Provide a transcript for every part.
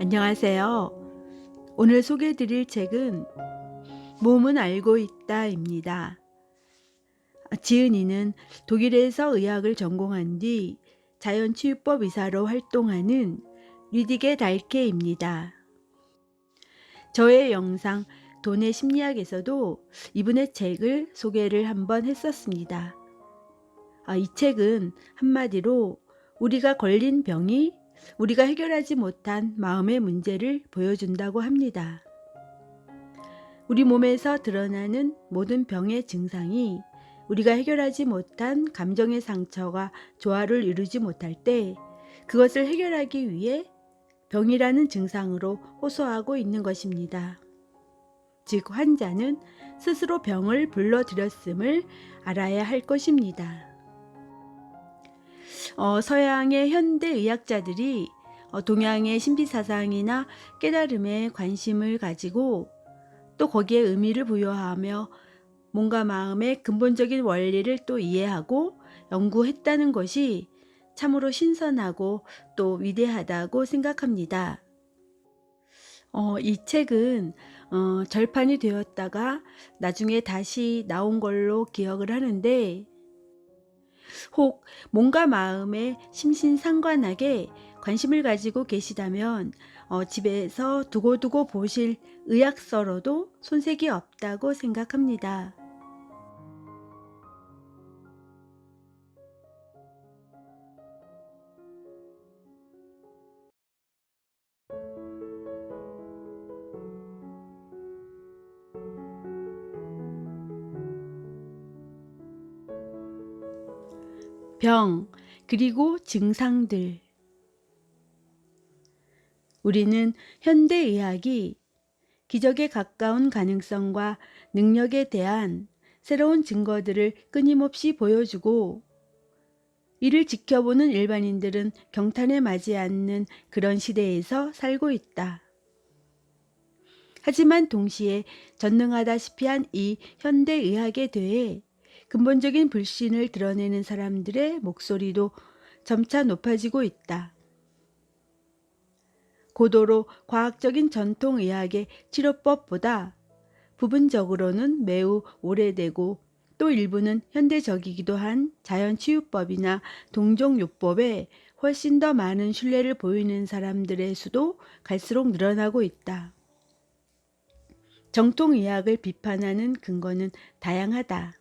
안녕하세요. 오늘 소개해드릴 책은 몸은 알고 있다입니다. 지은이는 독일에서 의학을 전공한 뒤 자연치유법 의사로 활동하는 류디게 달케입니다. 저의 영상 돈의 심리학에서도 이분의 책을 소개를 한번 했었습니다. 이 책은 한마디로 우리가 걸린 병이 우리가 해결하지 못한 마음의 문제를 보여준다고 합니다. 우리 몸에서 드러나는 모든 병의 증상이 우리가 해결하지 못한 감정의 상처가 조화를 이루지 못할 때 그것을 해결하기 위해 병이라는 증상으로 호소하고 있는 것입니다. 즉 환자는 스스로 병을 불러들였음을 알아야 할 것입니다. 서양의 현대의학자들이 동양의 신비사상이나 깨달음에 관심을 가지고 또 거기에 의미를 부여하며 몸과 마음의 근본적인 원리를 또 이해하고 연구했다는 것이 참으로 신선하고 또 위대하다고 생각합니다. 이 책은 절판이 되었다가 나중에 다시 나온 걸로 기억을 하는데 혹 몸과 마음에 심신상관하게 관심을 가지고 계시다면 집에서 두고두고 보실 의학서로도 손색이 없다고 생각합니다. 병, 그리고 증상들. 우리는 현대의학이 기적에 가까운 가능성과 능력에 대한 새로운 증거들을 끊임없이 보여주고 이를 지켜보는 일반인들은 경탄에 맞지 않는 그런 시대에서 살고 있다. 하지만 동시에 전능하다시피 한 이 현대의학에 대해 근본적인 불신을 드러내는 사람들의 목소리도 점차 높아지고 있다. 고도로 과학적인 전통의학의 치료법보다 부분적으로는 매우 오래되고 또 일부는 현대적이기도 한 자연치유법이나 동종요법에 훨씬 더 많은 신뢰를 보이는 사람들의 수도 갈수록 늘어나고 있다. 정통의학을 비판하는 근거는 다양하다.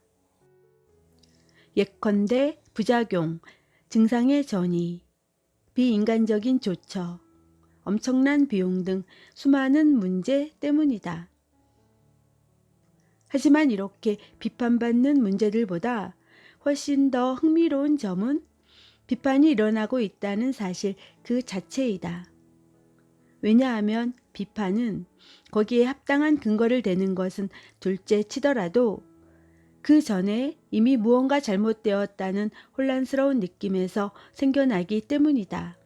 예컨대 부작용, 증상의 전이, 비인간적인 조처, 엄청난 비용 등 수많은 문제 때문이다. 하지만 이렇게 비판받는 문제들보다 훨씬 더 흥미로운 점은 비판이 일어나고 있다는 사실 그 자체이다. 왜냐하면 비판은 거기에 합당한 근거를 대는 것은 둘째 치더라도 그 전에 이미 무언가 잘못되었다는 혼란스러운 느낌에서 생겨나기 때문이다.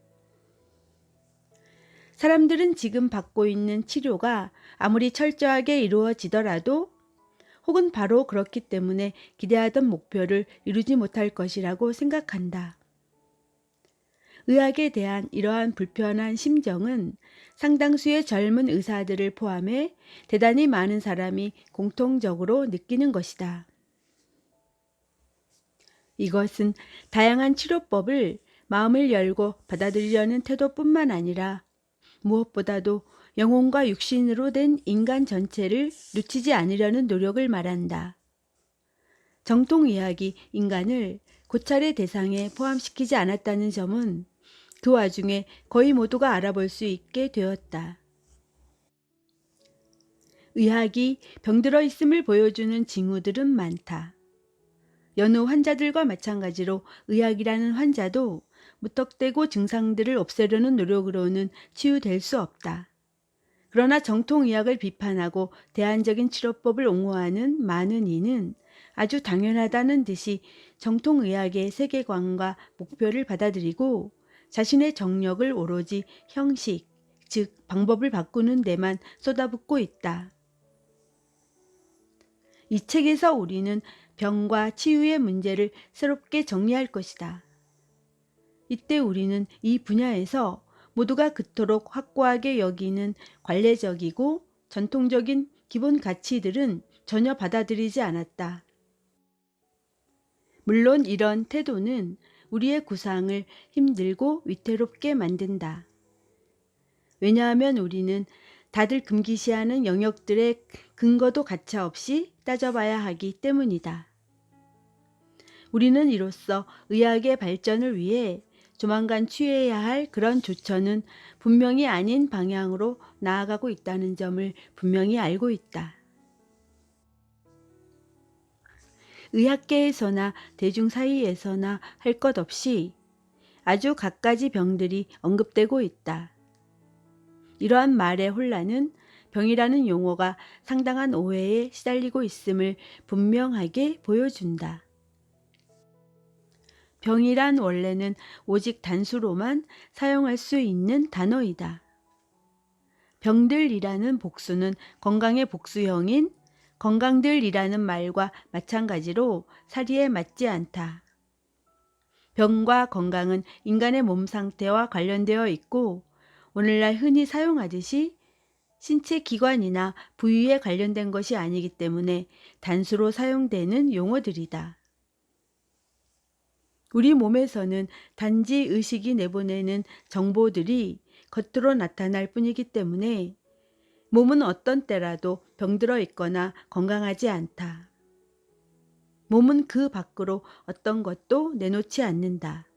사람들은 지금 받고 있는 치료가 아무리 철저하게 이루어지더라도 혹은 바로 그렇기 때문에 기대하던 목표를 이루지 못할 것이라고 생각한다. 의학에 대한 이러한 불편한 심정은 상당수의 젊은 의사들을 포함해 대단히 많은 사람이 공통적으로 느끼는 것이다. 이것은 다양한 치료법을 마음을 열고 받아들이려는 태도뿐만 아니라 무엇보다도 영혼과 육신으로 된 인간 전체를 놓치지 않으려는 노력을 말한다. 정통의학이 인간을 고찰의 대상에 포함시키지 않았다는 점은 그 와중에 거의 모두가 알아볼 수 있게 되었다. 의학이 병들어 있음을 보여주는 징후들은 많다. 여느 환자들과 마찬가지로 의학이라는 환자도 무턱대고 증상들을 없애려는 노력으로는 치유될 수 없다. 그러나 정통의학을 비판하고 대안적인 치료법을 옹호하는 많은 이는 아주 당연하다는 듯이 정통의학의 세계관과 목표를 받아들이고 자신의 정력을 오로지 형식, 즉 방법을 바꾸는 데만 쏟아붓고 있다. 이 책에서 우리는 병과 치유의 문제를 새롭게 정리할 것이다. 이때 우리는 이 분야에서 모두가 그토록 확고하게 여기는 관례적이고 전통적인 기본 가치들은 전혀 받아들이지 않았다. 물론 이런 태도는 우리의 구상을 힘들고 위태롭게 만든다. 왜냐하면 우리는 다들 금기시하는 영역들의 근거도 가차없이 따져봐야 하기 때문이다. 우리는 이로써 의학의 발전을 위해 조만간 취해야 할 그런 조처는 분명히 아닌 방향으로 나아가고 있다는 점을 분명히 알고 있다. 의학계에서나 대중 사이에서나 할 것 없이 아주 갖가지 병들이 언급되고 있다. 이러한 말의 혼란은 병이라는 용어가 상당한 오해에 시달리고 있음을 분명하게 보여준다. 병이란 원래는 오직 단수로만 사용할 수 있는 단어이다. 병들이라는 복수는 건강의 복수형인 건강들이라는 말과 마찬가지로 사리에 맞지 않다. 병과 건강은 인간의 몸 상태와 관련되어 있고 오늘날 흔히 사용하듯이 신체 기관이나 부위에 관련된 것이 아니기 때문에 단수로 사용되는 용어들이다. 우리 몸에서는 단지 의식이 내보내는 정보들이 겉으로 나타날 뿐이기 때문에 몸은 어떤 때라도 병들어 있거나 건강하지 않다. 몸은 그 밖으로 어떤 것도 내놓지 않는다.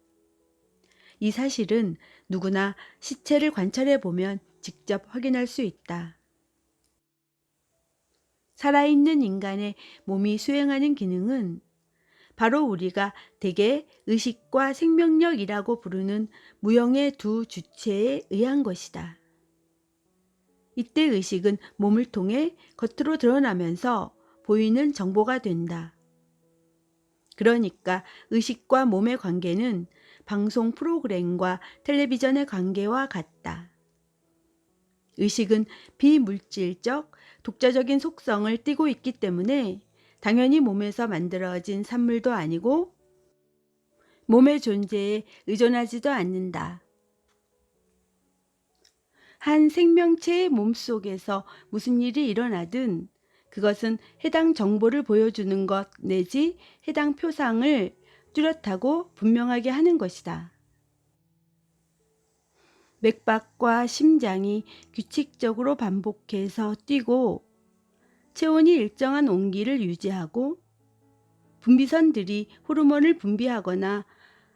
이 사실은 누구나 시체를 관찰해 보면 직접 확인할 수 있다. 살아있는 인간의 몸이 수행하는 기능은 바로 우리가 대개 의식과 생명력이라고 부르는 무형의 두 주체에 의한 것이다. 이때 의식은 몸을 통해 겉으로 드러나면서 보이는 정보가 된다. 그러니까 의식과 몸의 관계는 방송 프로그램과 텔레비전의 관계와 같다. 의식은 비물질적, 독자적인 속성을 띠고 있기 때문에 당연히 몸에서 만들어진 산물도 아니고 몸의 존재에 의존하지도 않는다. 한 생명체의 몸속에서 무슨 일이 일어나든 그것은 해당 정보를 보여주는 것 내지 해당 표상을 뚜렷하고 분명하게 하는 것이다. 맥박과 심장이 규칙적으로 반복해서 뛰고 체온이 일정한 온기를 유지하고 분비선들이 호르몬을 분비하거나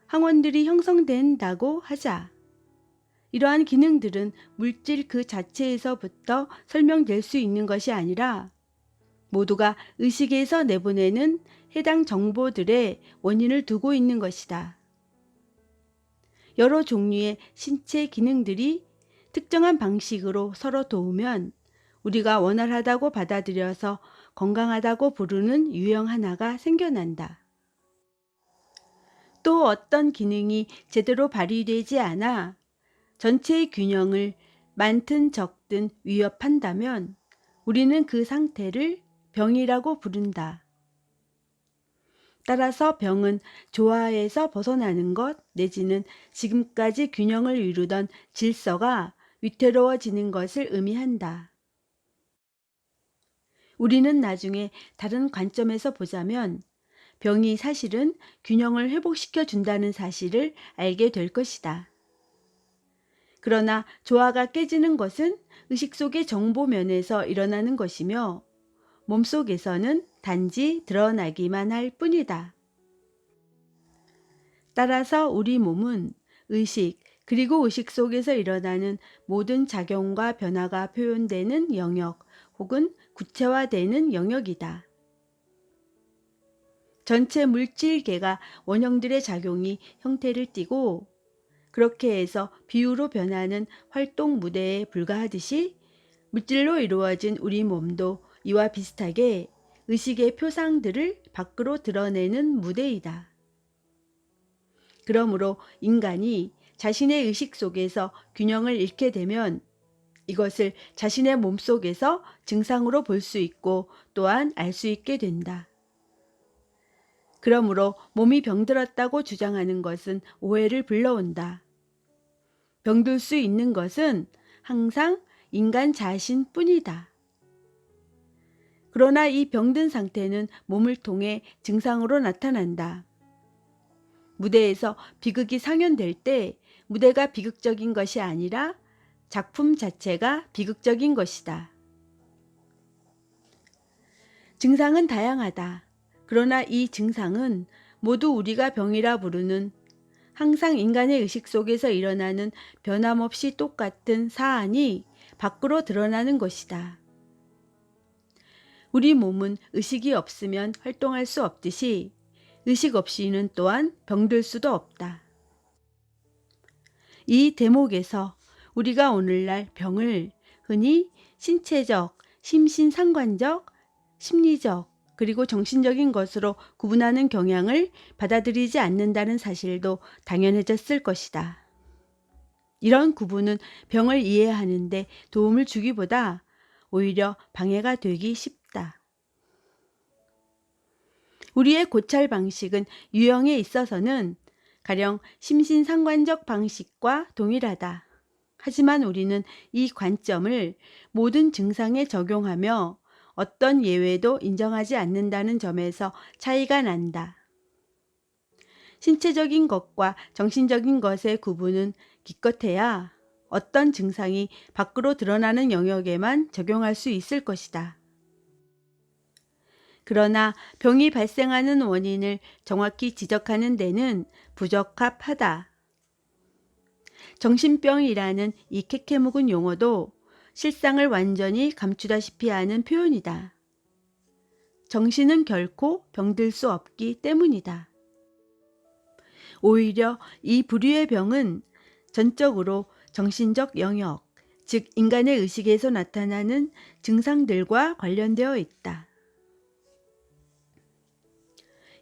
항원들이 형성된다고 하자. 이러한 기능들은 물질 그 자체에서부터 설명될 수 있는 것이 아니라 모두가 의식에서 내보내는 해당 정보들의 원인을 두고 있는 것이다. 여러 종류의 신체 기능들이 특정한 방식으로 서로 도우면 우리가 원활하다고 받아들여서 건강하다고 부르는 유형 하나가 생겨난다. 또 어떤 기능이 제대로 발휘되지 않아 전체의 균형을 많든 적든 위협한다면 우리는 그 상태를 병이라고 부른다. 따라서 병은 조화에서 벗어나는 것 내지는 지금까지 균형을 이루던 질서가 위태로워지는 것을 의미한다. 우리는 나중에 다른 관점에서 보자면 병이 사실은 균형을 회복시켜 준다는 사실을 알게 될 것이다. 그러나 조화가 깨지는 것은 의식 속의 정보 면에서 일어나는 것이며 몸속에서는 단지 드러나기만 할 뿐이다. 따라서 우리 몸은 의식 그리고 의식 속에서 일어나는 모든 작용과 변화가 표현되는 영역 혹은 구체화되는 영역이다. 전체 물질계가 원형들의 작용이 형태를 띠고 그렇게 해서 비유로 변하는 활동 무대에 불과하듯이 물질로 이루어진 우리 몸도 이와 비슷하게 의식의 표상들을 밖으로 드러내는 무대이다. 그러므로 인간이 자신의 의식 속에서 균형을 잃게 되면 이것을 자신의 몸속에서 증상으로 볼 수 있고 또한 알 수 있게 된다. 그러므로 몸이 병들었다고 주장하는 것은 오해를 불러온다. 병들 수 있는 것은 항상 인간 자신뿐이다. 그러나 이 병든 상태는 몸을 통해 증상으로 나타난다. 무대에서 비극이 상연될 때 무대가 비극적인 것이 아니라 작품 자체가 비극적인 것이다. 증상은 다양하다. 그러나 이 증상은 모두 우리가 병이라 부르는 항상 인간의 의식 속에서 일어나는 변함없이 똑같은 사안이 밖으로 드러나는 것이다. 우리 몸은 의식이 없으면 활동할 수 없듯이 의식 없이는 또한 병들 수도 없다. 이 대목에서 우리가 오늘날 병을 흔히 신체적, 심신상관적, 심리적, 그리고 정신적인 것으로 구분하는 경향을 받아들이지 않는다는 사실도 당연해졌을 것이다. 이런 구분은 병을 이해하는 데 도움을 주기보다 오히려 방해가 되기 쉽다. 우리의 고찰 방식은 유형에 있어서는 가령 심신상관적 방식과 동일하다. 하지만 우리는 이 관점을 모든 증상에 적용하며 어떤 예외도 인정하지 않는다는 점에서 차이가 난다. 신체적인 것과 정신적인 것의 구분은 기껏해야 어떤 증상이 밖으로 드러나는 영역에만 적용할 수 있을 것이다. 그러나 병이 발생하는 원인을 정확히 지적하는 데는 부적합하다. 정신병이라는 이 캐캐묵은 용어도 실상을 완전히 감추다시피 하는 표현이다. 정신은 결코 병들 수 없기 때문이다. 오히려 이 부류의 병은 전적으로 정신적 영역, 즉 인간의 의식에서 나타나는 증상들과 관련되어 있다.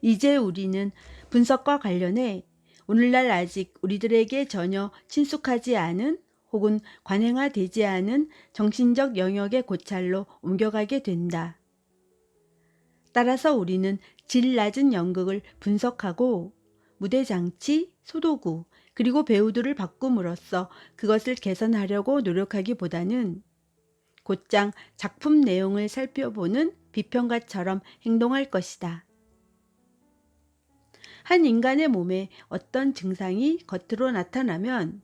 이제 우리는 분석과 관련해 오늘날 아직 우리들에게 전혀 친숙하지 않은 혹은 관행화되지 않은 정신적 영역의 고찰로 옮겨가게 된다. 따라서 우리는 질 낮은 연극을 분석하고 무대 장치, 소도구, 그리고 배우들을 바꿈으로써 그것을 개선하려고 노력하기보다는 곧장 작품 내용을 살펴보는 비평가처럼 행동할 것이다. 한 인간의 몸에 어떤 증상이 겉으로 나타나면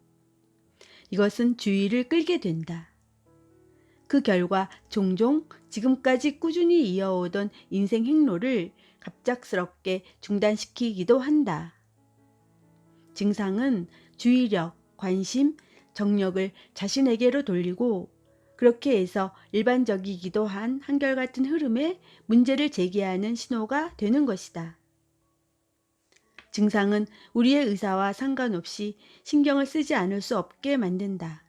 이것은 주의를 끌게 된다. 그 결과 종종 지금까지 꾸준히 이어오던 인생 행로를 갑작스럽게 중단시키기도 한다. 증상은 주의력, 관심, 정력을 자신에게로 돌리고 그렇게 해서 일반적이기도 한 한결같은 흐름에 문제를 제기하는 신호가 되는 것이다. 증상은 우리의 의사와 상관없이 신경을 쓰지 않을 수 없게 만든다.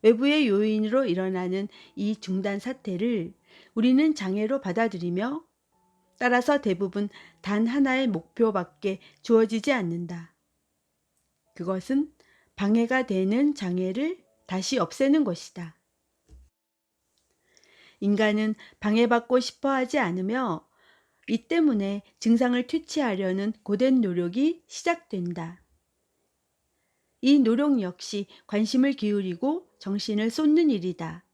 외부의 요인으로 일어나는 이 중단 사태를 우리는 장애로 받아들이며 따라서 대부분 단 하나의 목표밖에 주어지지 않는다. 그것은 방해가 되는 장애를 다시 없애는 것이다. 인간은 방해받고 싶어 하지 않으며 이 때문에 증상을 퇴치하려는 고된 노력이 시작된다. 이 노력 역시 관심을 기울이고 정신을 쏟는 일이다.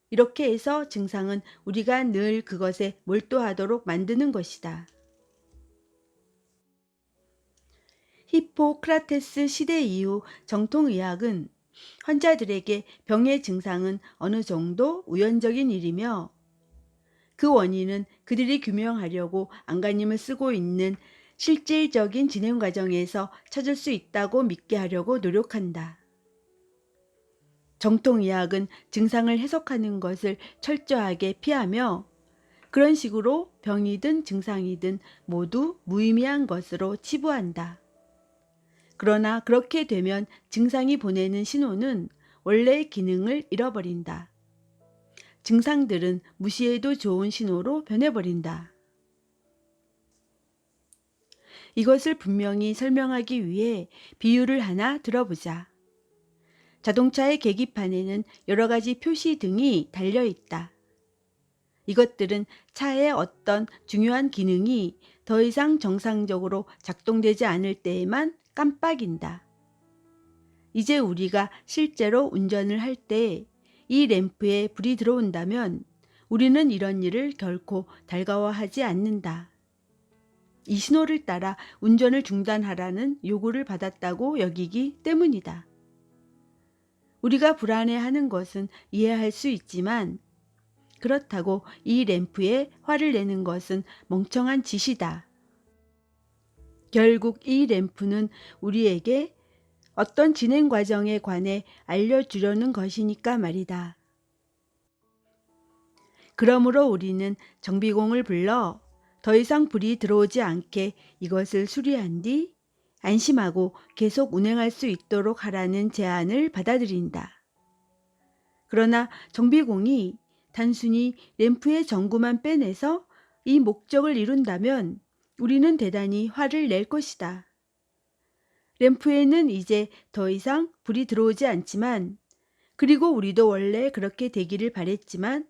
이렇게 해서 증상은 우리가 늘 그것에 몰두하도록 만드는 것이다. 히포크라테스 시대 이후 정통의학은 환자들에게 병의 증상은 어느 정도 우연적인 일이며 그 원인은 그들이 규명하려고 안간힘을 쓰고 있는 실질적인 진행 과정에서 찾을 수 있다고 믿게 하려고 노력한다. 정통의학은 증상을 해석하는 것을 철저하게 피하며 그런 식으로 병이든 증상이든 모두 무의미한 것으로 치부한다. 그러나 그렇게 되면 증상이 보내는 신호는 원래의 기능을 잃어버린다. 증상들은 무시해도 좋은 신호로 변해버린다. 이것을 분명히 설명하기 위해 비유를 하나 들어보자. 자동차의 계기판에는 여러 가지 표시 등이 달려 있다. 이것들은 차의 어떤 중요한 기능이 더 이상 정상적으로 작동되지 않을 때에만 깜빡인다. 이제 우리가 실제로 운전을 할 때 이 램프에 불이 들어온다면 우리는 이런 일을 결코 달가워하지 않는다. 이 신호를 따라 운전을 중단하라는 요구를 받았다고 여기기 때문이다. 우리가 불안해하는 것은 이해할 수 있지만 그렇다고 이 램프에 화를 내는 것은 멍청한 짓이다. 결국 이 램프는 우리에게 어떤 진행 과정에 관해 알려주려는 것이니까 말이다. 그러므로 우리는 정비공을 불러 더 이상 불이 들어오지 않게 이것을 수리한 뒤 안심하고 계속 운행할 수 있도록 하라는 제안을 받아들인다. 그러나 정비공이 단순히 램프의 전구만 빼내서 이 목적을 이룬다면 우리는 대단히 화를 낼 것이다. 램프에는 이제 더 이상 불이 들어오지 않지만 그리고 우리도 원래 그렇게 되기를 바랬지만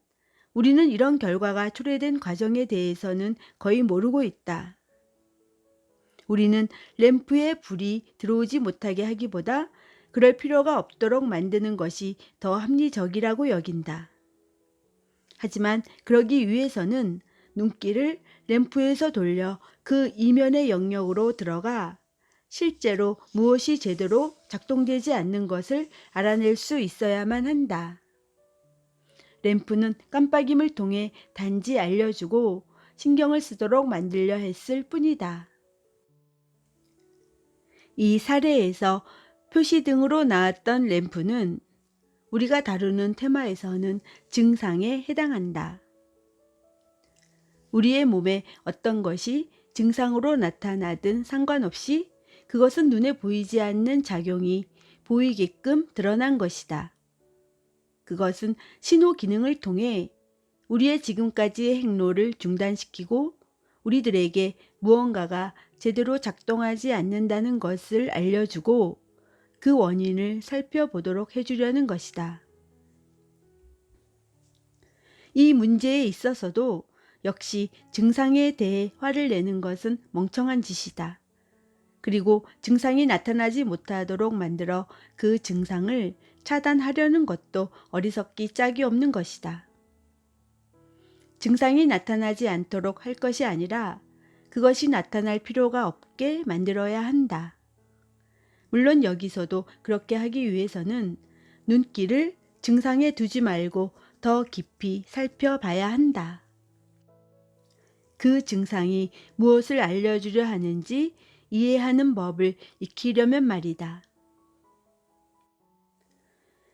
우리는 이런 결과가 초래된 과정에 대해서는 거의 모르고 있다. 우리는 램프에 불이 들어오지 못하게 하기보다 그럴 필요가 없도록 만드는 것이 더 합리적이라고 여긴다. 하지만 그러기 위해서는 눈길을 램프에서 돌려 그 이면의 영역으로 들어가 실제로 무엇이 제대로 작동되지 않는 것을 알아낼 수 있어야만 한다. 램프는 깜빡임을 통해 단지 알려주고 신경을 쓰도록 만들려 했을 뿐이다. 이 사례에서 표시등으로 나왔던 램프는 우리가 다루는 테마에서는 증상에 해당한다. 우리의 몸에 어떤 것이 증상으로 나타나든 상관없이 그것은 눈에 보이지 않는 작용이 보이게끔 드러난 것이다. 그것은 신호 기능을 통해 우리의 지금까지의 행로를 중단시키고 우리들에게 무언가가 제대로 작동하지 않는다는 것을 알려주고 그 원인을 살펴보도록 해주려는 것이다. 이 문제에 있어서도 역시 증상에 대해 화를 내는 것은 멍청한 짓이다. 그리고 증상이 나타나지 못하도록 만들어 그 증상을 차단하려는 것도 어리석기 짝이 없는 것이다. 증상이 나타나지 않도록 할 것이 아니라 그것이 나타날 필요가 없게 만들어야 한다. 물론 여기서도 그렇게 하기 위해서는 눈길을 증상에 두지 말고 더 깊이 살펴봐야 한다. 그 증상이 무엇을 알려주려 하는지 이해하는 법을 익히려면 말이다.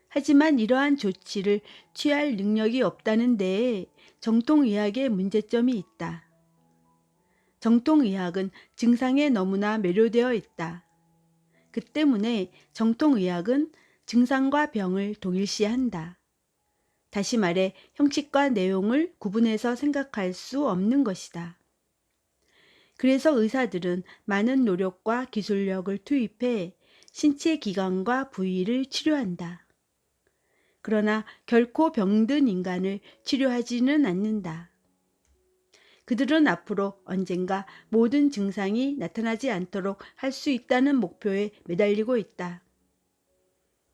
하지만 이러한 조치를 취할 능력이 없다는 데에 정통의학의 문제점이 있다. 정통의학은 증상에 너무나 매료되어 있다. 그 때문에 정통의학은 증상과 병을 동일시한다. 다시 말해 형식과 내용을 구분해서 생각할 수 없는 것이다. 그래서 의사들은 많은 노력과 기술력을 투입해 신체 기관과 부위를 치료한다. 그러나 결코 병든 인간을 치료하지는 않는다. 그들은 앞으로 언젠가 모든 증상이 나타나지 않도록 할 수 있다는 목표에 매달리고 있다.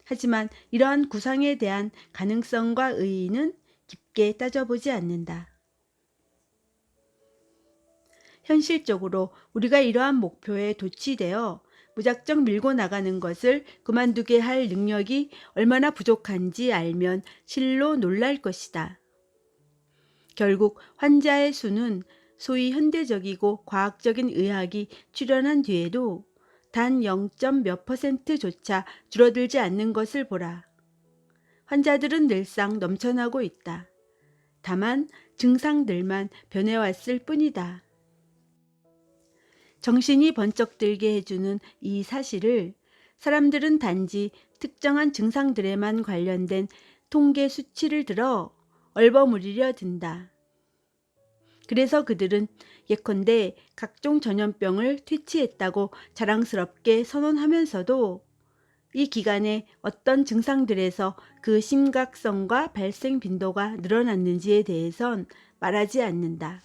하지만 이러한 구상에 대한 가능성과 의의는 깊게 따져보지 않는다. 현실적으로 우리가 이러한 목표에 도취되어 무작정 밀고 나가는 것을 그만두게 할 능력이 얼마나 부족한지 알면 실로 놀랄 것이다. 결국 환자의 수는 소위 현대적이고 과학적인 의학이 출현한 뒤에도 단 0. 몇 %조차 줄어들지 않는 것을 보라. 환자들은 늘상 넘쳐나고 있다. 다만 증상들만 변해왔을 뿐이다. 정신이 번쩍 들게 해주는 이 사실을 사람들은 단지 특정한 증상들에만 관련된 통계 수치를 들어 얼버무리려 든다. 그래서 그들은 예컨대 각종 전염병을 퇴치했다고 자랑스럽게 선언하면서도 이 기간에 어떤 증상들에서 그 심각성과 발생 빈도가 늘어났는지에 대해선 말하지 않는다.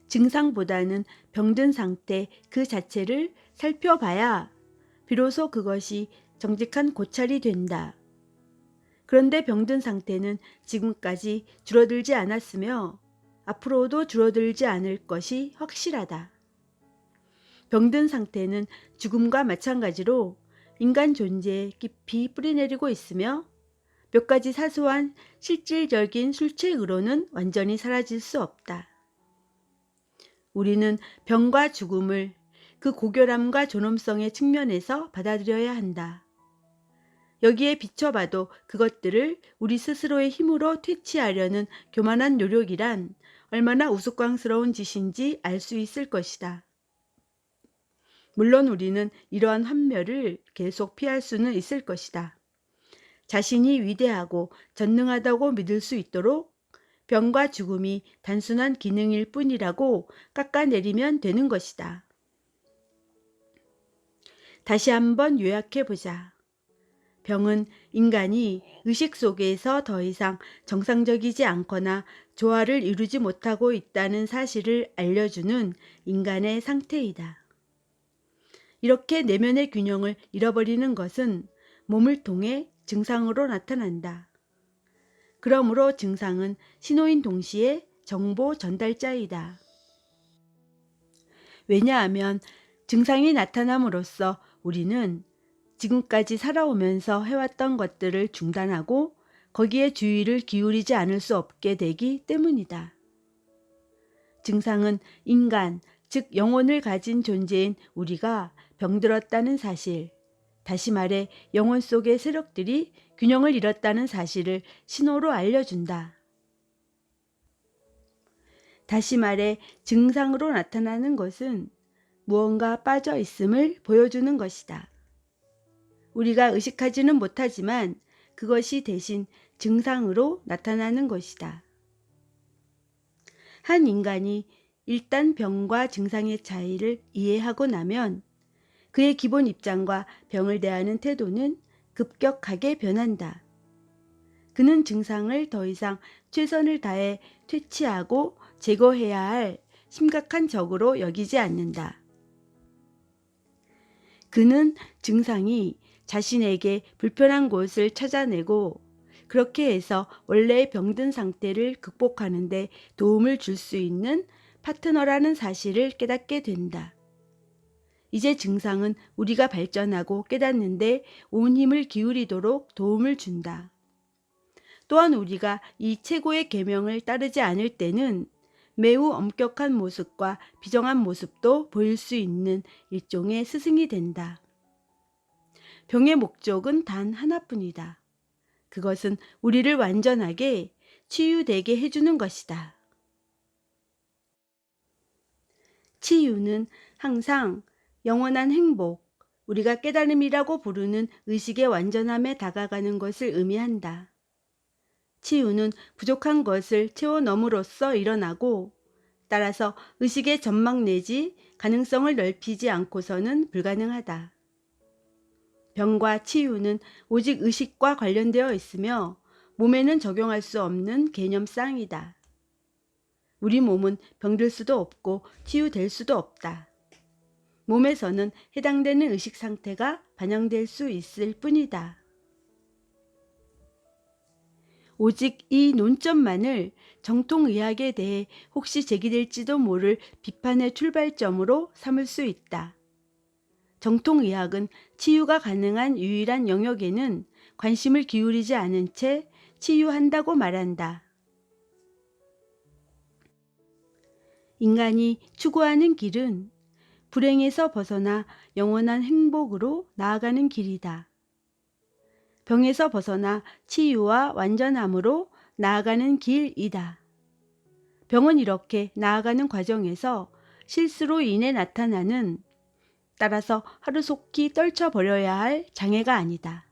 증상보다는 병든 상태 그 자체를 살펴봐야 비로소 그것이 정직한 고찰이 된다. 그런데 병든 상태는 지금까지 줄어들지 않았으며 앞으로도 줄어들지 않을 것이 확실하다. 병든 상태는 죽음과 마찬가지로 인간 존재에 깊이 뿌리내리고 있으며 몇 가지 사소한 실질적인 술책으로는 완전히 사라질 수 없다. 우리는 병과 죽음을 그 고결함과 존엄성의 측면에서 받아들여야 한다. 여기에 비춰봐도 그것들을 우리 스스로의 힘으로 퇴치하려는 교만한 노력이란 얼마나 우스꽝스러운 짓인지 알 수 있을 것이다. 물론 우리는 이러한 환멸을 계속 피할 수는 있을 것이다. 자신이 위대하고 전능하다고 믿을 수 있도록 병과 죽음이 단순한 기능일 뿐이라고 깎아내리면 되는 것이다. 다시 한번 요약해보자. 병은 인간이 의식 속에서 더 이상 정상적이지 않거나 조화를 이루지 못하고 있다는 사실을 알려주는 인간의 상태이다. 이렇게 내면의 균형을 잃어버리는 것은 몸을 통해 증상으로 나타난다. 그러므로 증상은 신호인 동시에 정보 전달자이다. 왜냐하면 증상이 나타남으로써 우리는 지금까지 살아오면서 해왔던 것들을 중단하고 거기에 주의를 기울이지 않을 수 없게 되기 때문이다. 증상은 인간, 즉 영혼을 가진 존재인 우리가 병들었다는 사실, 다시 말해 영혼 속의 세력들이 균형을 잃었다는 사실을 신호로 알려준다. 다시 말해 증상으로 나타나는 것은 무언가 빠져 있음을 보여주는 것이다. 우리가 의식하지는 못하지만 그것이 대신 증상으로 나타나는 것이다. 한 인간이 일단 병과 증상의 차이를 이해하고 나면 그의 기본 입장과 병을 대하는 태도는 급격하게 변한다. 그는 증상을 더 이상 최선을 다해 퇴치하고 제거해야 할 심각한 적으로 여기지 않는다. 그는 증상이 자신에게 불편한 곳을 찾아내고 그렇게 해서 원래의 병든 상태를 극복하는 데 도움을 줄 수 있는 파트너라는 사실을 깨닫게 된다. 이제 증상은 우리가 발전하고 깨닫는데 온 힘을 기울이도록 도움을 준다. 또한 우리가 이 최고의 계명을 따르지 않을 때는 매우 엄격한 모습과 비정한 모습도 보일 수 있는 일종의 스승이 된다. 병의 목적은 단 하나뿐이다. 그것은 우리를 완전하게 치유되게 해주는 것이다. 치유는 항상 영원한 행복, 우리가 깨달음이라고 부르는 의식의 완전함에 다가가는 것을 의미한다. 치유는 부족한 것을 채워넣음으로써 일어나고 따라서 의식의 전망 내지 가능성을 넓히지 않고서는 불가능하다. 병과 치유는 오직 의식과 관련되어 있으며 몸에는 적용할 수 없는 개념상이다. 우리 몸은 병들 수도 없고 치유될 수도 없다. 몸에서는 해당되는 의식 상태가 반영될 수 있을 뿐이다. 오직 이 논점만을 정통의학에 대해 혹시 제기될지도 모를 비판의 출발점으로 삼을 수 있다. 정통의학은 치유가 가능한 유일한 영역에는 관심을 기울이지 않은 채 치유한다고 말한다. 인간이 추구하는 길은 불행에서 벗어나 영원한 행복으로 나아가는 길이다. 병에서 벗어나 치유와 완전함으로 나아가는 길이다. 병은 이렇게 나아가는 과정에서 실수로 인해 나타나는, 따라서 하루속히 떨쳐버려야 할 장애가 아니다.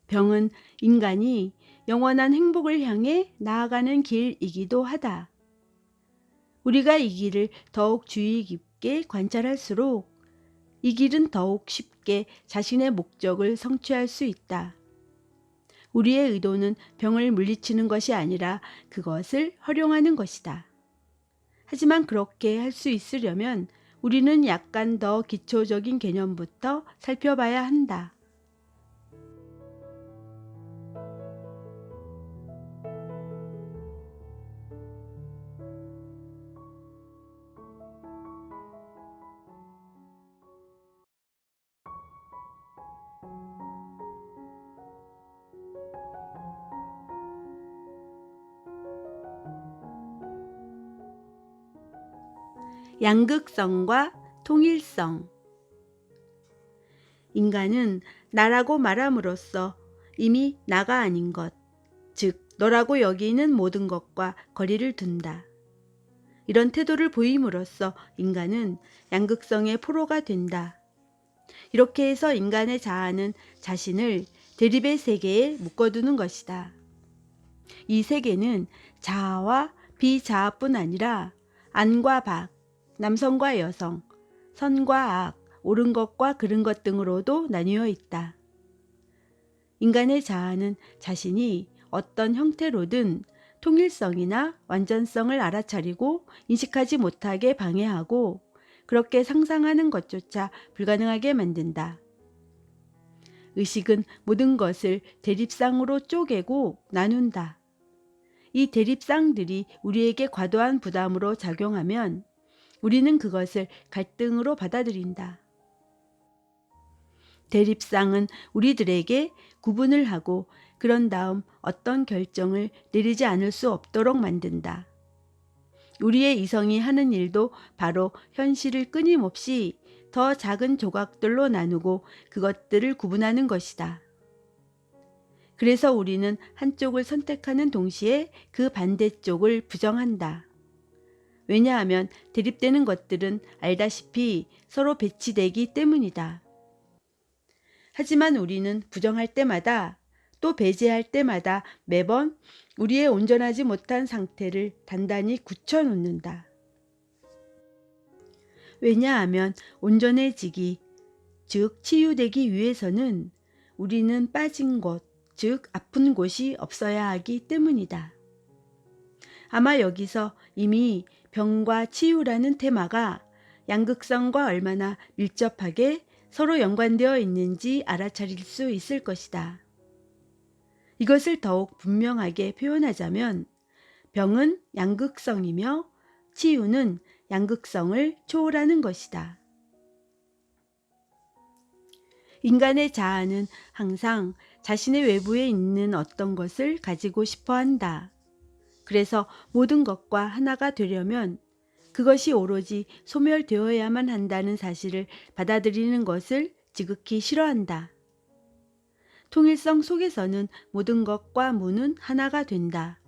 병은 인간이 영원한 행복을 향해 나아가는 길이기도 하다. 우리가 이 길을 더욱 주의 깊게 관찰할수록 이 길은 더욱 쉽게 자신의 목적을 성취할 수 있다. 우리의 의도는 병을 물리치는 것이 아니라 그것을 활용하는 것이다. 하지만 그렇게 할 수 있으려면 우리는 약간 더 기초적인 개념부터 살펴봐야 한다. 양극성과 통일성. 인간은 나라고 말함으로써 이미 나가 아닌 것, 즉 너라고 여기는 모든 것과 거리를 둔다. 이런 태도를 보임으로써 인간은 양극성의 포로가 된다. 이렇게 해서 인간의 자아는 자신을 대립의 세계에 묶어두는 것이다. 이 세계는 자아와 비자아뿐 아니라 안과 박, 남성과 여성, 선과 악, 옳은 것과 그른 것 등으로도 나뉘어 있다. 인간의 자아는 자신이 어떤 형태로든 통일성이나 완전성을 알아차리고 인식하지 못하게 방해하고 그렇게 상상하는 것조차 불가능하게 만든다. 의식은 모든 것을 대립상으로 쪼개고 나눈다. 이 대립상들이 우리에게 과도한 부담으로 작용하면 우리는 그것을 갈등으로 받아들인다. 대립상은 우리들에게 구분을 하고 그런 다음 어떤 결정을 내리지 않을 수 없도록 만든다. 우리의 이성이 하는 일도 바로 현실을 끊임없이 더 작은 조각들로 나누고 그것들을 구분하는 것이다. 그래서 우리는 한쪽을 선택하는 동시에 그 반대쪽을 부정한다. 왜냐하면 대립되는 것들은 알다시피 서로 배치되기 때문이다. 하지만 우리는 부정할 때마다 또 배제할 때마다 매번 우리의 온전하지 못한 상태를 단단히 굳혀놓는다. 왜냐하면 온전해지기, 즉 치유되기 위해서는 우리는 빠진 곳, 즉 아픈 곳이 없어야 하기 때문이다. 아마 여기서 이미 병과 치유라는 테마가 양극성과 얼마나 밀접하게 서로 연관되어 있는지 알아차릴 수 있을 것이다. 이것을 더욱 분명하게 표현하자면 병은 양극성이며 치유는 양극성을 초월하는 것이다. 인간의 자아는 항상 자신의 외부에 있는 어떤 것을 가지고 싶어 한다. 그래서 모든 것과 하나가 되려면 그것이 오로지 소멸되어야만 한다는 사실을 받아들이는 것을 지극히 싫어한다. 통일성 속에서는 모든 것과 무는 하나가 된다.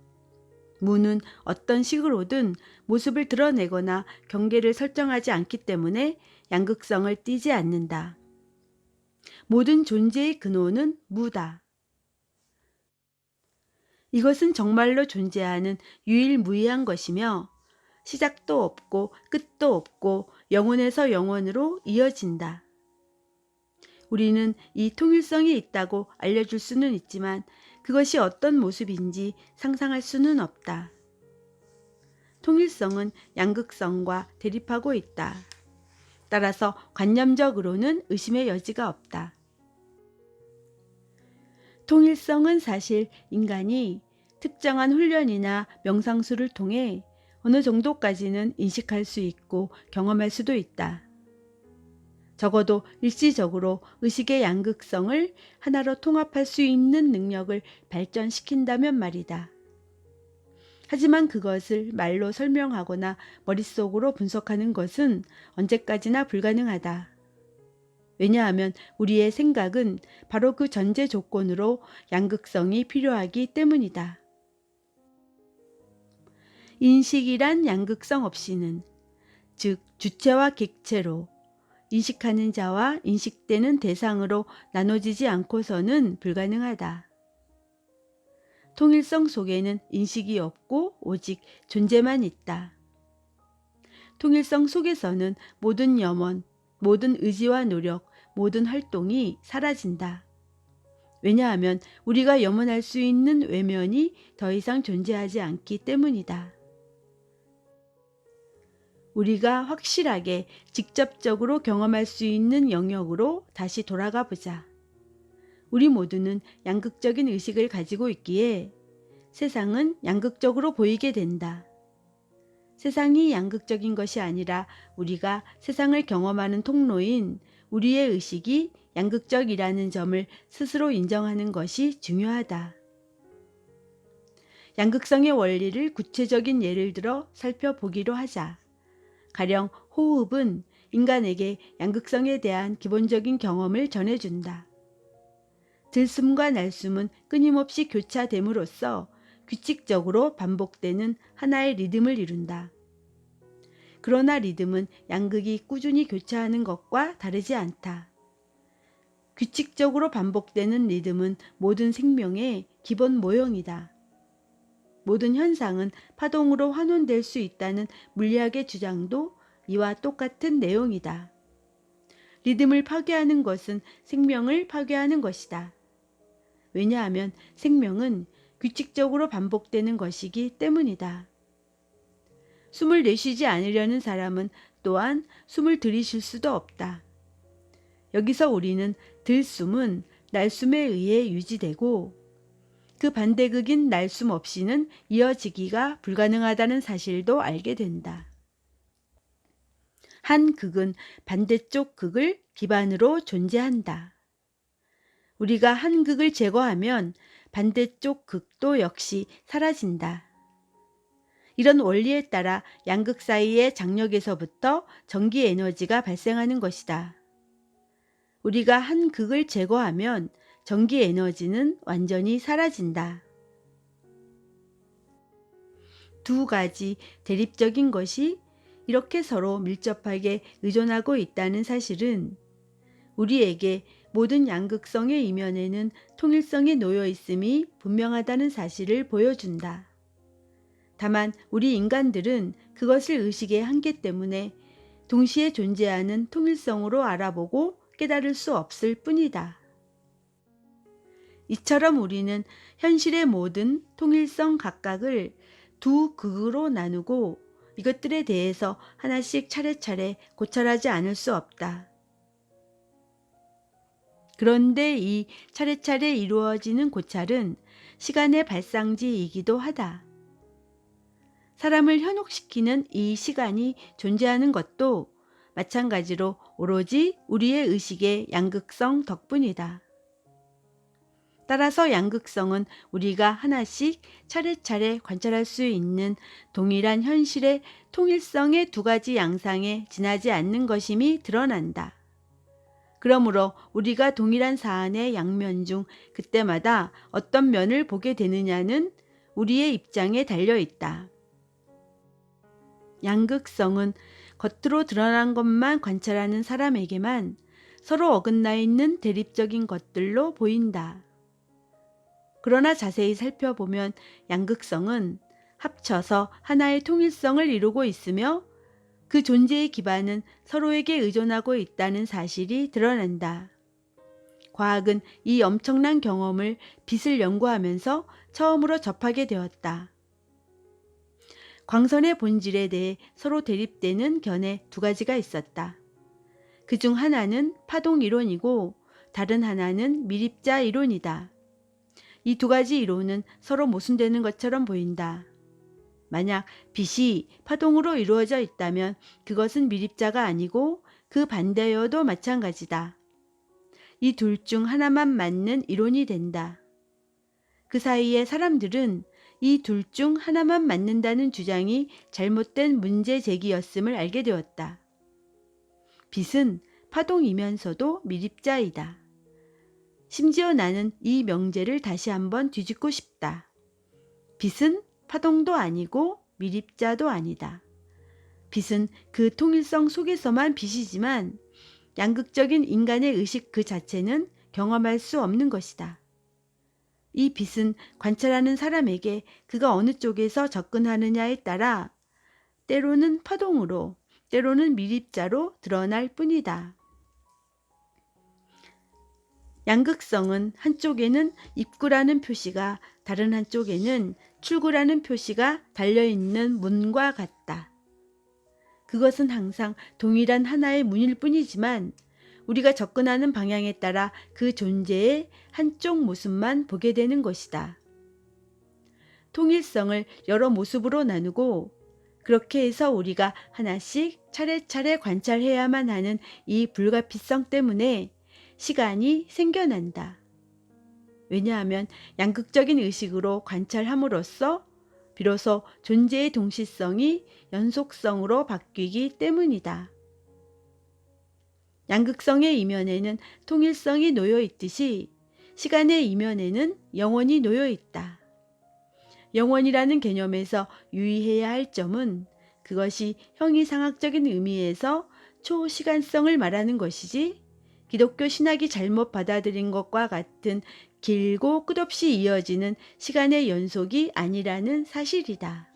무는 어떤 식으로든 모습을 드러내거나 경계를 설정하지 않기 때문에 양극성을 띠지 않는다. 모든 존재의 근원은 무다. 이것은 정말로 존재하는 유일무이한 것이며 시작도 없고 끝도 없고 영혼에서 영혼으로 이어진다. 우리는 이 통일성이 있다고 알려줄 수는 있지만 그것이 어떤 모습인지 상상할 수는 없다. 통일성은 양극성과 대립하고 있다. 따라서 관념적으로는 의심의 여지가 없다. 통일성은 사실 인간이 특정한 훈련이나 명상수를 통해 어느 정도까지는 인식할 수 있고 경험할 수도 있다. 적어도 일시적으로 의식의 양극성을 하나로 통합할 수 있는 능력을 발전시킨다면 말이다. 하지만 그것을 말로 설명하거나 머릿속으로 분석하는 것은 언제까지나 불가능하다. 왜냐하면 우리의 생각은 바로 그 전제 조건으로 양극성이 필요하기 때문이다. 인식이란 양극성 없이는, 즉 주체와 객체로, 인식하는 자와 인식되는 대상으로 나눠지지 않고서는 불가능하다. 통일성 속에는 인식이 없고 오직 존재만 있다. 통일성 속에서는 모든 염원, 모든 의지와 노력, 모든 활동이 사라진다. 왜냐하면 우리가 염원할 수 있는 외면이 더 이상 존재하지 않기 때문이다. 우리가 확실하게 직접적으로 경험할 수 있는 영역으로 다시 돌아가 보자. 우리 모두는 양극적인 의식을 가지고 있기에 세상은 양극적으로 보이게 된다. 세상이 양극적인 것이 아니라 우리가 세상을 경험하는 통로인 우리의 의식이 양극적이라는 점을 스스로 인정하는 것이 중요하다. 양극성의 원리를 구체적인 예를 들어 살펴보기로 하자. 가령 호흡은 인간에게 양극성에 대한 기본적인 경험을 전해준다. 들숨과 날숨은 끊임없이 교차됨으로써 규칙적으로 반복되는 하나의 리듬을 이룬다. 그러나 리듬은 양극이 꾸준히 교차하는 것과 다르지 않다. 규칙적으로 반복되는 리듬은 모든 생명의 기본 모형이다. 모든 현상은 파동으로 환원될 수 있다는 물리학의 주장도 이와 똑같은 내용이다. 리듬을 파괴하는 것은 생명을 파괴하는 것이다. 왜냐하면 생명은 규칙적으로 반복되는 것이기 때문이다. 숨을 내쉬지 않으려는 사람은 또한 숨을 들이쉴 수도 없다. 여기서 우리는 들숨은 날숨에 의해 유지되고 그 반대극인 날숨 없이는 이어지기가 불가능하다는 사실도 알게 된다. 한 극은 반대쪽 극을 기반으로 존재한다. 우리가 한 극을 제거하면 반대쪽 극도 역시 사라진다. 이런 원리에 따라 양극 사이의 장력에서부터 전기 에너지가 발생하는 것이다. 우리가 한 극을 제거하면 전기 에너지는 완전히 사라진다. 두 가지 대립적인 것이 이렇게 서로 밀접하게 의존하고 있다는 사실은 우리에게 모든 양극성의 이면에는 통일성이 놓여 있음이 분명하다는 사실을 보여준다. 다만 우리 인간들은 그것을 의식의 한계 때문에 동시에 존재하는 통일성으로 알아보고 깨달을 수 없을 뿐이다. 이처럼 우리는 현실의 모든 통일성 각각을 두 극으로 나누고 이것들에 대해서 하나씩 차례차례 고찰하지 않을 수 없다. 그런데 이 차례차례 이루어지는 고찰은 시간의 발상지이기도 하다. 사람을 현혹시키는 이 시간이 존재하는 것도 마찬가지로 오로지 우리의 의식의 양극성 덕분이다. 따라서 양극성은 우리가 하나씩 차례차례 관찰할 수 있는 동일한 현실의 통일성의 두 가지 양상에 지나지 않는 것임이 드러난다. 그러므로 우리가 동일한 사안의 양면 중 그때마다 어떤 면을 보게 되느냐는 우리의 입장에 달려 있다. 양극성은 겉으로 드러난 것만 관찰하는 사람에게만 서로 어긋나 있는 대립적인 것들로 보인다. 그러나 자세히 살펴보면 양극성은 합쳐서 하나의 통일성을 이루고 있으며 그 존재의 기반은 서로에게 의존하고 있다는 사실이 드러난다. 과학은 이 엄청난 경험을 빛을 연구하면서 처음으로 접하게 되었다. 광선의 본질에 대해 서로 대립되는 견해 두 가지가 있었다. 그중 하나는 파동 이론이고 다른 하나는 미립자 이론이다. 이 두 가지 이론은 서로 모순되는 것처럼 보인다. 만약 빛이 파동으로 이루어져 있다면 그것은 미립자가 아니고 그 반대여도 마찬가지다. 이 둘 중 하나만 맞는 이론이 된다. 그 사이에 사람들은 이 둘 중 하나만 맞는다는 주장이 잘못된 문제 제기였음을 알게 되었다. 빛은 파동이면서도 미립자이다. 심지어 나는 이 명제를 다시 한번 뒤집고 싶다. 빛은 파동도 아니고 미립자도 아니다. 빛은 그 통일성 속에서만 빛이지만 양극적인 인간의 의식 그 자체는 경험할 수 없는 것이다. 이 빛은 관찰하는 사람에게 그가 어느 쪽에서 접근하느냐에 따라 때로는 파동으로, 때로는 미립자로 드러날 뿐이다. 양극성은 한쪽에는 입구라는 표시가 다른 한쪽에는 출구라는 표시가 달려있는 문과 같다. 그것은 항상 동일한 하나의 문일 뿐이지만 우리가 접근하는 방향에 따라 그 존재의 한쪽 모습만 보게 되는 것이다. 통일성을 여러 모습으로 나누고 그렇게 해서 우리가 하나씩 차례차례 관찰해야만 하는 이 불가피성 때문에 시간이 생겨난다. 왜냐하면 양극적인 의식으로 관찰함으로써 비로소 존재의 동시성이 연속성으로 바뀌기 때문이다. 양극성의 이면에는 통일성이 놓여 있듯이 시간의 이면에는 영원이 놓여 있다. 영원이라는 개념에서 유의해야 할 점은 그것이 형이상학적인 의미에서 초시간성을 말하는 것이지 기독교 신학이 잘못 받아들인 것과 같은 길고 끝없이 이어지는 시간의 연속이 아니라는 사실이다.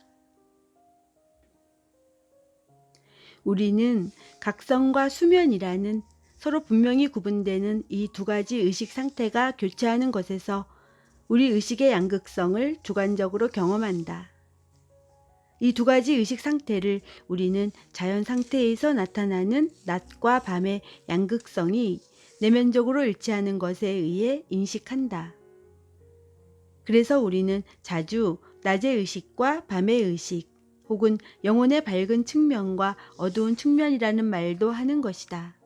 우리는 각성과 수면이라는 서로 분명히 구분되는 이 두 가지 의식 상태가 교차하는 것에서 우리 의식의 양극성을 주관적으로 경험한다. 이 두 가지 의식 상태를 우리는 자연 상태에서 나타나는 낮과 밤의 양극성이 내면적으로 일치하는 것에 의해 인식한다. 그래서 우리는 자주 낮의 의식과 밤의 의식 혹은 영혼의 밝은 측면과 어두운 측면이라는 말도 하는 것이다.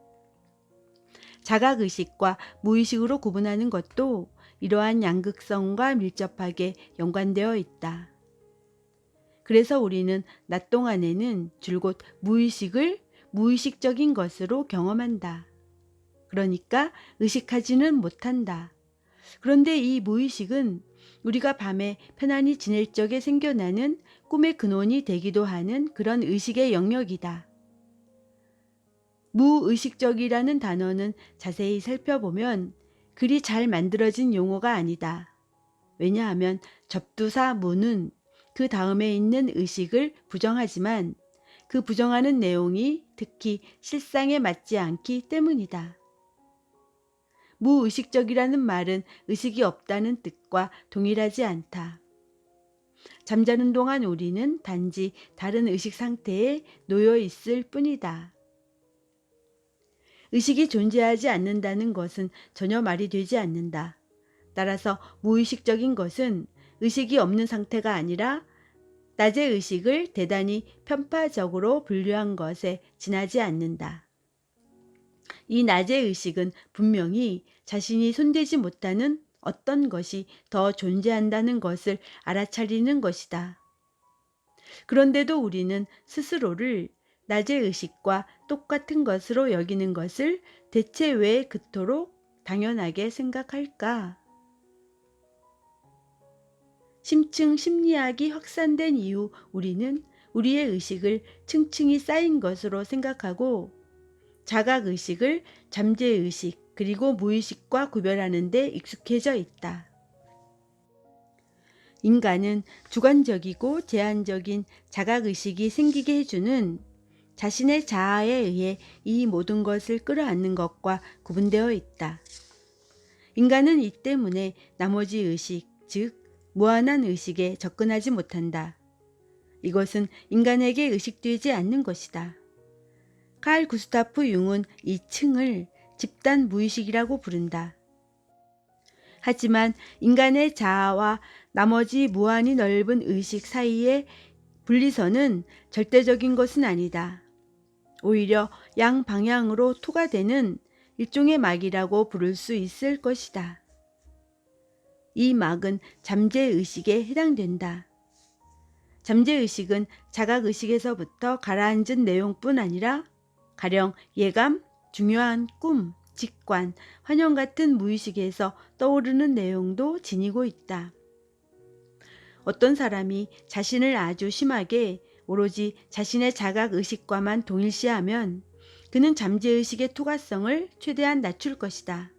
자각의식과 무의식으로 구분하는 것도 이러한 양극성과 밀접하게 연관되어 있다. 그래서 우리는 낮 동안에는 줄곧 무의식을 무의식적인 것으로 경험한다. 그러니까 의식하지는 못한다. 그런데 이 무의식은 우리가 밤에 편안히 지낼 적에 생겨나는 꿈의 근원이 되기도 하는 그런 의식의 영역이다. 무의식적이라는 단어는 자세히 살펴보면 그리 잘 만들어진 용어가 아니다. 왜냐하면 접두사 무는 그 다음에 있는 의식을 부정하지만 그 부정하는 내용이 특히 실상에 맞지 않기 때문이다. 무의식적이라는 말은 의식이 없다는 뜻과 동일하지 않다. 잠자는 동안 우리는 단지 다른 의식 상태에 놓여 있을 뿐이다. 의식이 존재하지 않는다는 것은 전혀 말이 되지 않는다. 따라서 무의식적인 것은 의식이 없는 상태가 아니라 낮의 의식을 대단히 편파적으로 분류한 것에 지나지 않는다. 이 낮의 의식은 분명히 자신이 손대지 못하는 어떤 것이 더 존재한다는 것을 알아차리는 것이다. 그런데도 우리는 스스로를 낮의 의식과 똑같은 것으로 여기는 것을 대체 왜 그토록 당연하게 생각할까? 심층 심리학이 확산된 이후 우리는 우리의 의식을 층층이 쌓인 것으로 생각하고 자각의식을 잠재의식 그리고 무의식과 구별하는 데 익숙해져 있다. 인간은 주관적이고 제한적인 자각의식이 생기게 해주는 자신의 자아에 의해 이 모든 것을 끌어안는 것과 구분되어 있다. 인간은 이 때문에 나머지 의식, 즉 무한한 의식에 접근하지 못한다. 이것은 인간에게 의식되지 않는 것이다. 칼 구스타프 융은 이 층을 집단 무의식이라고 부른다. 하지만 인간의 자아와 나머지 무한히 넓은 의식 사이의 분리선은 절대적인 것은 아니다. 오히려 양방향으로 투과되는 일종의 막이라고 부를 수 있을 것이다. 이 막은 잠재의식에 해당된다. 잠재의식은 자각의식에서부터 가라앉은 내용뿐 아니라 가령 예감, 중요한 꿈, 직관, 환영 같은 무의식에서 떠오르는 내용도 지니고 있다. 어떤 사람이 자신을 아주 심하게 오로지 자신의 자각의식과만 동일시하면 그는 잠재의식의 투과성을 최대한 낮출 것이다.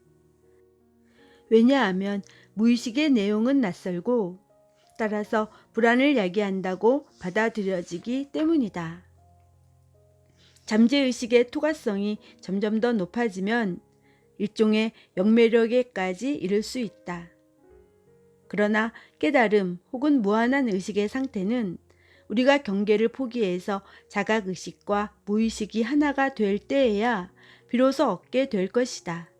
왜냐하면 무의식의 내용은 낯설고 따라서 불안을 야기한다고 받아들여지기 때문이다. 잠재의식의 투과성이 점점 더 높아지면 일종의 영매력에까지 이를 수 있다. 그러나 깨달음 혹은 무한한 의식의 상태는 우리가 경계를 포기해서 자각의식과 무의식이 하나가 될 때에야 비로소 얻게 될 것이다.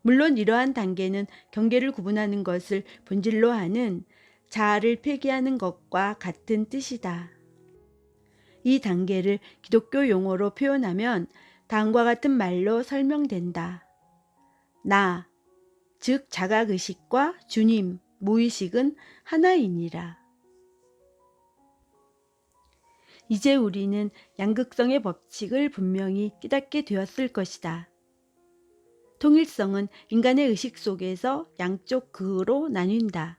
물론 이러한 단계는 경계를 구분하는 것을 본질로 하는 자아를 폐기하는 것과 같은 뜻이다. 이 단계를 기독교 용어로 표현하면 다음과 같은 말로 설명된다. 나, 즉 자각의식과 주님, 무의식은 하나이니라. 이제 우리는 양극성의 법칙을 분명히 깨닫게 되었을 것이다. 통일성은 인간의 의식 속에서 양쪽 극으로 나뉜다.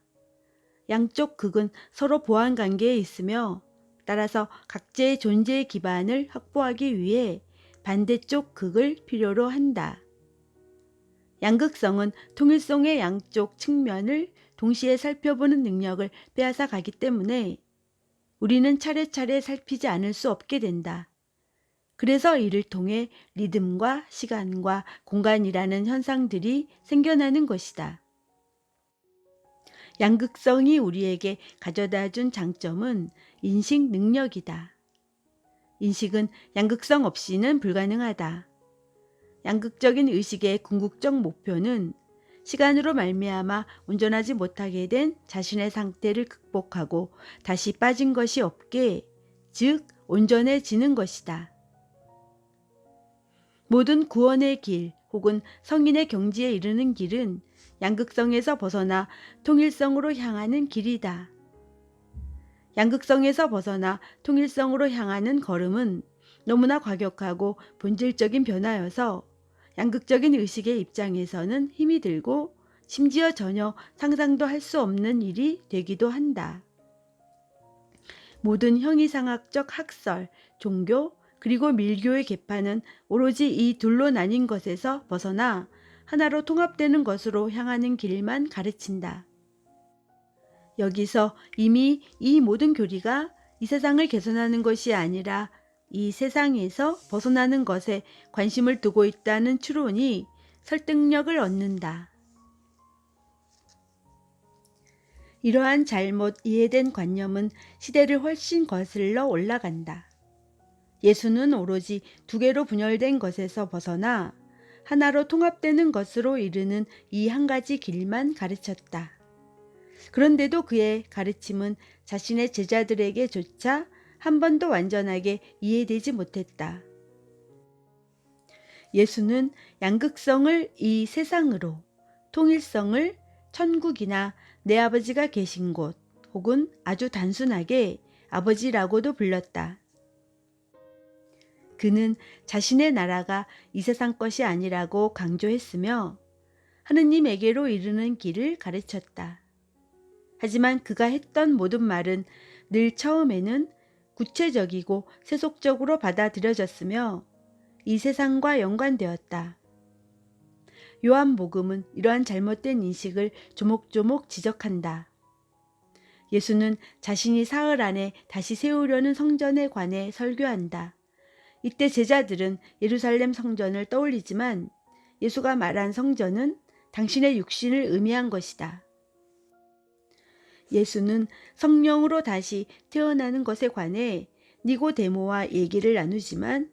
양쪽 극은 서로 보완 관계에 있으며 따라서 각자의 존재의 기반을 확보하기 위해 반대쪽 극을 필요로 한다. 양극성은 통일성의 양쪽 측면을 동시에 살펴보는 능력을 빼앗아 가기 때문에 우리는 차례차례 살피지 않을 수 없게 된다. 그래서 이를 통해 리듬과 시간과 공간이라는 현상들이 생겨나는 것이다. 양극성이 우리에게 가져다 준 장점은 인식 능력이다. 인식은 양극성 없이는 불가능하다. 양극적인 의식의 궁극적 목표는 시간으로 말미암아 온전하지 못하게 된 자신의 상태를 극복하고 다시 빠진 것이 없게, 즉 온전해지는 것이다. 모든 구원의 길 혹은 성인의 경지에 이르는 길은 양극성에서 벗어나 통일성으로 향하는 길이다. 양극성에서 벗어나 통일성으로 향하는 걸음은 너무나 과격하고 본질적인 변화여서 양극적인 의식의 입장에서는 힘이 들고 심지어 전혀 상상도 할 수 없는 일이 되기도 한다. 모든 형이상학적 학설, 종교, 그리고 밀교의 계파는 오로지 이 둘로 나뉜 것에서 벗어나 하나로 통합되는 것으로 향하는 길만 가르친다. 여기서 이미 이 모든 교리가 이 세상을 개선하는 것이 아니라 이 세상에서 벗어나는 것에 관심을 두고 있다는 추론이 설득력을 얻는다. 이러한 잘못 이해된 관념은 시대를 훨씬 거슬러 올라간다. 예수는 오로지 두 개로 분열된 것에서 벗어나 하나로 통합되는 것으로 이르는 이 한 가지 길만 가르쳤다. 그런데도 그의 가르침은 자신의 제자들에게조차 한 번도 완전하게 이해되지 못했다. 예수는 양극성을 이 세상으로, 통일성을 천국이나 내 아버지가 계신 곳 혹은 아주 단순하게 아버지라고도 불렀다. 그는 자신의 나라가 이 세상 것이 아니라고 강조했으며 하느님에게로 이르는 길을 가르쳤다. 하지만 그가 했던 모든 말은 늘 처음에는 구체적이고 세속적으로 받아들여졌으며 이 세상과 연관되었다. 요한복음은 이러한 잘못된 인식을 조목조목 지적한다. 예수는 자신이 사흘 안에 다시 세우려는 성전에 관해 설교한다. 이때 제자들은 예루살렘 성전을 떠올리지만 예수가 말한 성전은 당신의 육신을 의미한 것이다. 예수는 성령으로 다시 태어나는 것에 관해 니고데모와 얘기를 나누지만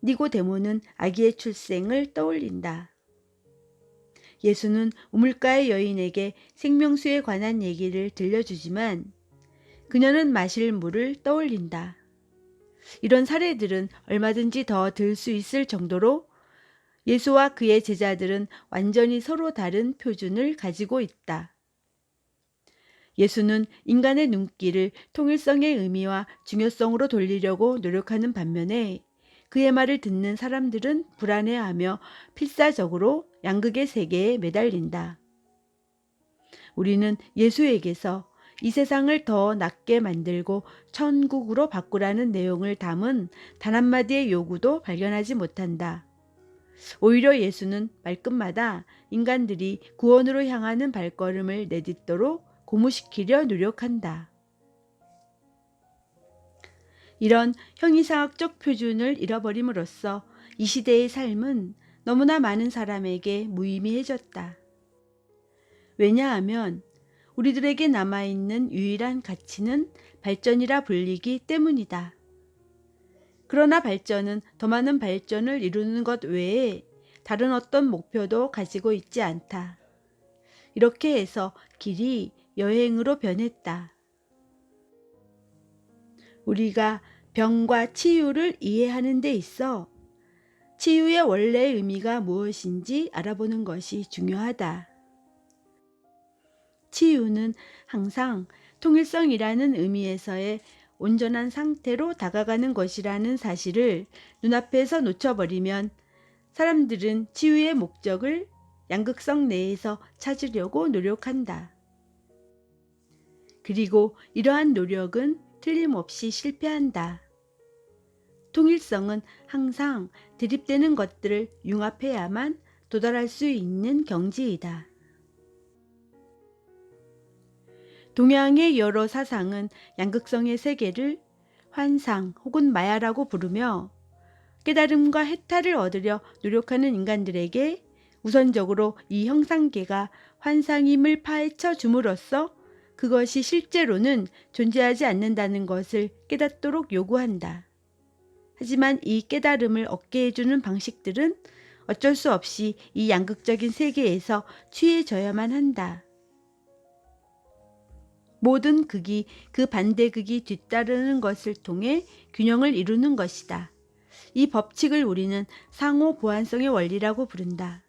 니고데모는 아기의 출생을 떠올린다. 예수는 우물가의 여인에게 생명수에 관한 얘기를 들려주지만 그녀는 마실 물을 떠올린다. 이런 사례들은 얼마든지 더 들 수 있을 정도로 예수와 그의 제자들은 완전히 서로 다른 표준을 가지고 있다. 예수는 인간의 눈길을 통일성의 의미와 중요성으로 돌리려고 노력하는 반면에 그의 말을 듣는 사람들은 불안해하며 필사적으로 양극의 세계에 매달린다. 우리는 예수에게서 이 세상을 더 낫게 만들고 천국으로 바꾸라는 내용을 담은 단 한마디의 요구도 발견하지 못한다. 오히려 예수는 말끝마다 인간들이 구원으로 향하는 발걸음을 내딛도록 고무시키려 노력한다. 이런 형이상학적 표준을 잃어버림으로써 이 시대의 삶은 너무나 많은 사람에게 무의미해졌다. 왜냐하면 우리들에게 남아있는 유일한 가치는 발전이라 불리기 때문이다. 그러나 발전은 더 많은 발전을 이루는 것 외에 다른 어떤 목표도 가지고 있지 않다. 이렇게 해서 길이 여행으로 변했다. 우리가 병과 치유를 이해하는 데 있어 치유의 원래 의미가 무엇인지 알아보는 것이 중요하다. 치유는 항상 통일성이라는 의미에서의 온전한 상태로 다가가는 것이라는 사실을 눈앞에서 놓쳐버리면 사람들은 치유의 목적을 양극성 내에서 찾으려고 노력한다. 그리고 이러한 노력은 틀림없이 실패한다. 통일성은 항상 대립되는 것들을 융합해야만 도달할 수 있는 경지이다. 동양의 여러 사상은 양극성의 세계를 환상 혹은 마야라고 부르며 깨달음과 해탈을 얻으려 노력하는 인간들에게 우선적으로 이 형상계가 환상임을 파헤쳐 줌으로써 그것이 실제로는 존재하지 않는다는 것을 깨닫도록 요구한다. 하지만 이 깨달음을 얻게 해주는 방식들은 어쩔 수 없이 이 양극적인 세계에서 취해져야만 한다. 모든 극이 그 반대 극이 뒤따르는 것을 통해 균형을 이루는 것이다. 이 법칙을 우리는 상호 보완성의 원리라고 부른다.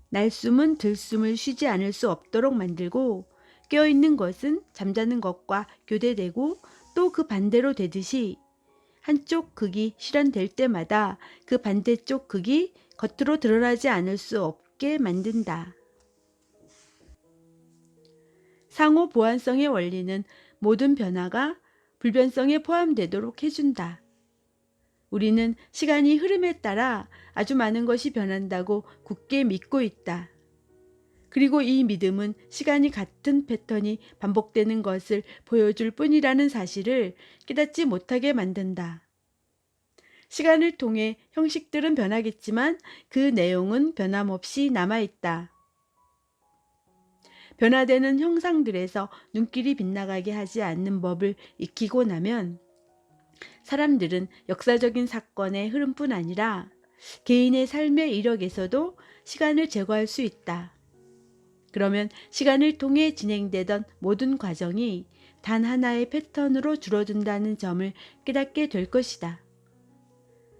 날숨은 들숨을 쉬지 않을 수 없도록 만들고 깨어있는 것은 잠자는 것과 교대되고 또 그 반대로 되듯이 한쪽 극이 실현될 때마다 그 반대쪽 극이 겉으로 드러나지 않을 수 없게 만든다. 상호 보완성의 원리는 모든 변화가 불변성에 포함되도록 해준다. 우리는 시간이 흐름에 따라 아주 많은 것이 변한다고 굳게 믿고 있다. 그리고 이 믿음은 시간이 같은 패턴이 반복되는 것을 보여줄 뿐이라는 사실을 깨닫지 못하게 만든다. 시간을 통해 형식들은 변하겠지만 그 내용은 변함없이 남아있다. 변화되는 형상들에서 눈길이 빗나가게 하지 않는 법을 익히고 나면 사람들은 역사적인 사건의 흐름뿐 아니라 개인의 삶의 이력에서도 시간을 제거할 수 있다. 그러면 시간을 통해 진행되던 모든 과정이 단 하나의 패턴으로 줄어든다는 점을 깨닫게 될 것이다.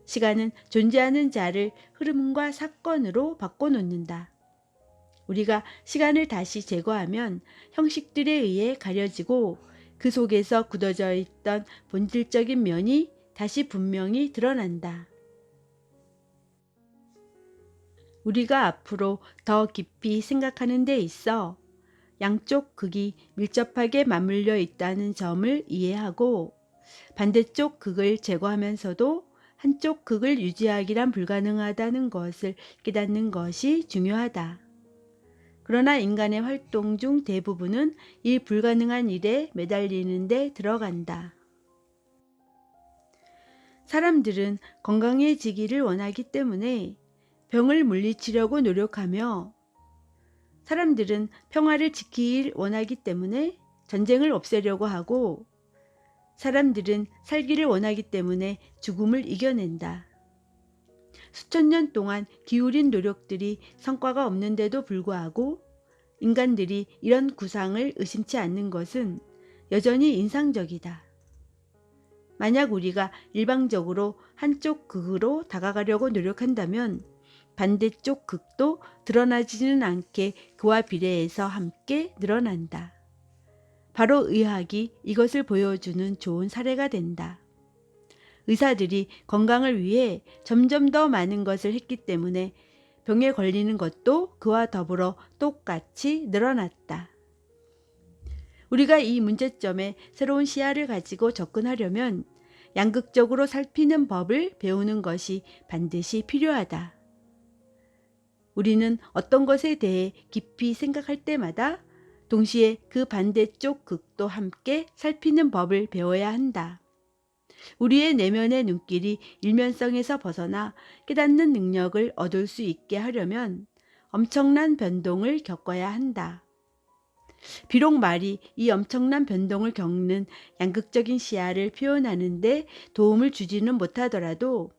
시간은 존재하는 자를 흐름과 사건으로 바꿔놓는다. 우리가 시간을 다시 제거하면 형식들에 의해 가려지고 그 속에서 굳어져 있던 본질적인 면이 다시 분명히 드러난다. 우리가 앞으로 더 깊이 생각하는 데 있어 양쪽 극이 밀접하게 맞물려 있다는 점을 이해하고 반대쪽 극을 제거하면서도 한쪽 극을 유지하기란 불가능하다는 것을 깨닫는 것이 중요하다. 그러나 인간의 활동 중 대부분은 이 불가능한 일에 매달리는 데 들어간다. 사람들은 건강해지기를 원하기 때문에 병을 물리치려고 노력하며 사람들은 평화를 지키길 원하기 때문에 전쟁을 없애려고 하고 사람들은 살기를 원하기 때문에 죽음을 이겨낸다. 수천 년 동안 기울인 노력들이 성과가 없는데도 불구하고 인간들이 이런 구상을 의심치 않는 것은 여전히 인상적이다. 만약 우리가 일방적으로 한쪽 극으로 다가가려고 노력한다면 반대쪽 극도 드러나지는 않게 그와 비례해서 함께 늘어난다. 바로 의학이 이것을 보여주는 좋은 사례가 된다. 의사들이 건강을 위해 점점 더 많은 것을 했기 때문에 병에 걸리는 것도 그와 더불어 똑같이 늘어났다. 우리가 이 문제점에 새로운 시야를 가지고 접근하려면 양극적으로 살피는 법을 배우는 것이 반드시 필요하다. 우리는 어떤 것에 대해 깊이 생각할 때마다 동시에 그 반대쪽 극도 함께 살피는 법을 배워야 한다. 우리의 내면의 눈길이 일면성에서 벗어나 깨닫는 능력을 얻을 수 있게 하려면 엄청난 변동을 겪어야 한다. 비록 말이 이 엄청난 변동을 겪는 양극적인 시야를 표현하는 데 도움을 주지는 못하더라도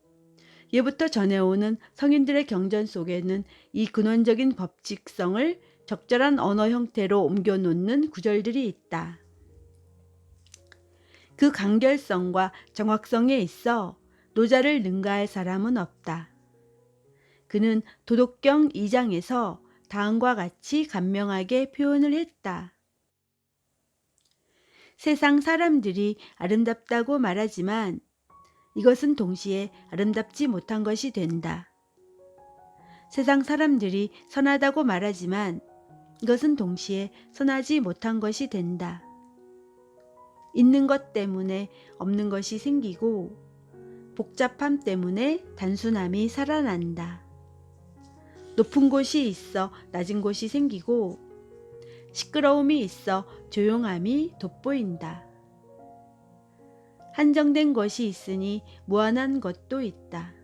예부터 전해오는 성인들의 경전 속에는 이 근원적인 법칙성을 적절한 언어 형태로 옮겨놓는 구절들이 있다. 그 간결성과 정확성에 있어 노자를 능가할 사람은 없다. 그는 도덕경 2장에서 다음과 같이 간명하게 표현을 했다. 세상 사람들이 아름답다고 말하지만 이것은 동시에 아름답지 못한 것이 된다. 세상 사람들이 선하다고 말하지만 이것은 동시에 선하지 못한 것이 된다. 있는 것 때문에 없는 것이 생기고 복잡함 때문에 단순함이 살아난다. 높은 곳이 있어 낮은 곳이 생기고 시끄러움이 있어 조용함이 돋보인다. 한정된 것이 있으니 무한한 것도 있다.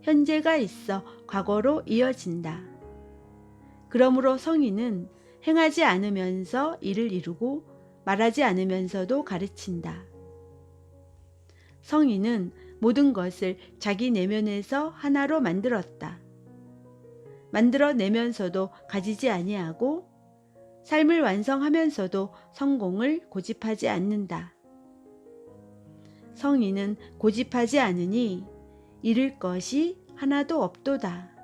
현재가 있어 과거로 이어진다. 그러므로 성인은 행하지 않으면서 일을 이루고 말하지 않으면서도 가르친다. 성인은 모든 것을 자기 내면에서 하나로 만들었다. 만들어내면서도 가지지 아니하고 삶을 완성하면서도 성공을 고집하지 않는다. 성인은 고집하지 않으니 잃을 것이 하나도 없도다.